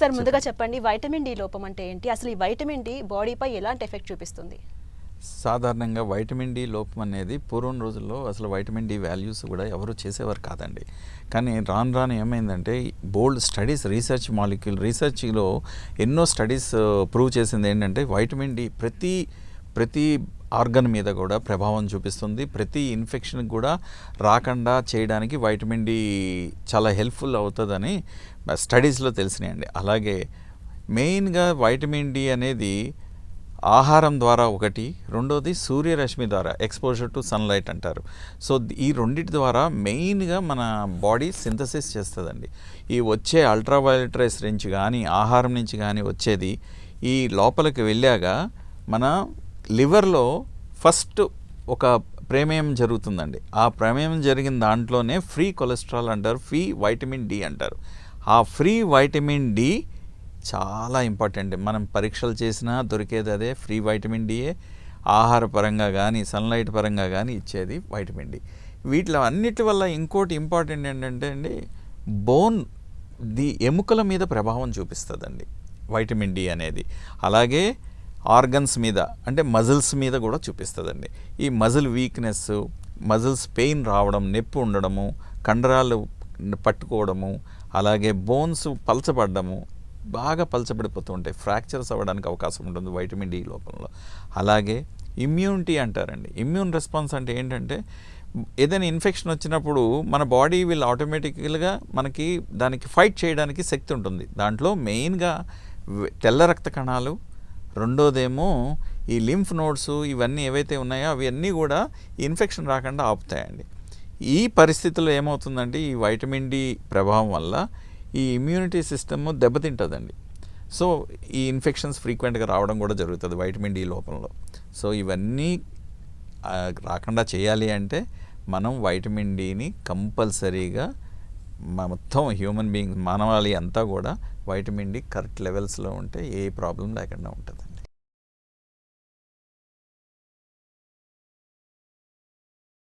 Sir ముందుగా చెప్పండి, vitamin D లోపం అంటే ఏంటి? అసలు ఈ వైటమిన్ డి బాడీపై ఎలాంటి ఎఫెక్ట్ చూపిస్తుంది? సాధారణంగా వైటమిన్ డి లోపం అనేది పూర్వం రోజుల్లో అసలు వైటమిన్ డి వాల్యూస్ కూడా ఎవరు చేసేవారు కాదండి. కానీ రాను రాను ఏమైందంటే బోల్డ్ స్టడీస్, రీసెర్చ్లో ఎన్నో స్టడీస్ ప్రూవ్ చేసింది ఏంటంటే వైటమిన్ డి ప్రతి ఆర్గన్ మీద కూడా ప్రభావం చూపిస్తుంది. ప్రతి ఇన్ఫెక్షన్ కూడా రాకుండా చేయడానికి వైటమిన్ డి చాలా హెల్ప్ఫుల్ అవుతుందని స్టడీస్లో తెలిసినాయండి. అలాగే మెయిన్గా వైటమిన్ డి అనేది ఆహారం ద్వారా ఒకటి, రెండోది సూర్యరశ్మి ద్వారా ఎక్స్పోజర్ టు సన్లైట్ అంటారు. సో ఈ రెండింటి ద్వారా మెయిన్గా మన బాడీ సింథసిస్ చేస్తుందండి. ఈ వచ్చే అల్ట్రావైలెట్ రేస్ నుంచి కానీ ఆహారం నుంచి కానీ వచ్చేది ఈ లోపలికి వెళ్ళాక మన లివర్లో ఫస్ట్ ఒక ప్రమేయం జరుగుతుందండి. ఆ ప్రమేయం జరిగిన దాంట్లోనే ఫ్రీ కొలెస్ట్రాల్ అంటారు, ఫ్రీ వైటమిన్ డి అంటారు. ఆ ఫ్రీ వైటమిన్ డి చాలా ఇంపార్టెంట్. మనం పరీక్షలు చేసినా దొరికేది అదే ఫ్రీ వైటమిన్ డియే. ఆహార పరంగా కానీ సన్లైట్ పరంగా కానీ ఇచ్చేది వైటమిన్ డి. వీటిలో అన్నిటి వల్ల ఇంకోటి ఇంపార్టెంట్ ఏంటంటే అండి, ఎముకల మీద ప్రభావం చూపిస్తుందండి వైటమిన్ డి అనేది. అలాగే ఆర్గన్స్ మీద అంటే మజిల్స్ మీద కూడా చూపిస్తుందండి. ఈ మజిల్ వీక్నెస్, మజిల్స్ పెయిన్ రావడం, నొప్పి ఉండడము, కండరాలు పట్టుకోవడము, అలాగే బోన్స్ పలచబడ్డము, బాగా పలచబడిపోతూ ఉంటాయి, ఫ్రాక్చర్స్ అవ్వడానికి అవకాశం ఉంటుంది వైటమిన్ డి లోపంలో. అలాగే ఇమ్యూనిటీ అంటారండి. ఇమ్యూన్ రెస్పాన్స్ అంటే ఏంటంటే ఏదైనా ఇన్ఫెక్షన్ వచ్చినప్పుడు మన బాడీ వీళ్ళు ఆటోమేటిక్గా మనకి దానికి ఫైట్ చేయడానికి శక్తి ఉంటుంది. దాంట్లో మెయిన్గా తెల్ల రక్త కణాలు, రెండోదేమో ఈ లింఫ్ నోడ్స్, ఇవన్నీ ఏవైతే ఉన్నాయో అవన్నీ కూడా ఇన్ఫెక్షన్ రాకుండా ఆపుతాయండి. ఈ పరిస్థితుల్లో ఏమవుతుందంటే ఈ వైటమిన్ డి ప్రభావం వల్ల ఈ ఇమ్యూనిటీ సిస్టమ్ దెబ్బతింటుందండి. సో ఈ ఇన్ఫెక్షన్స్ ఫ్రీక్వెంట్గా రావడం కూడా జరుగుతుంది వైటమిన్ డి లోపంలో. సో ఇవన్నీ రాకుండా చేయాలి అంటే మనం వైటమిన్ డిని కంపల్సరీగా మొత్తం హ్యూమన్ బీయింగ్ మానవాళి అంతా కూడా వైటమిన్ డి కరెక్ట్ లెవెల్స్లో ఉంటే ఏ ప్రాబ్లం లేకుండా ఉంటుంది.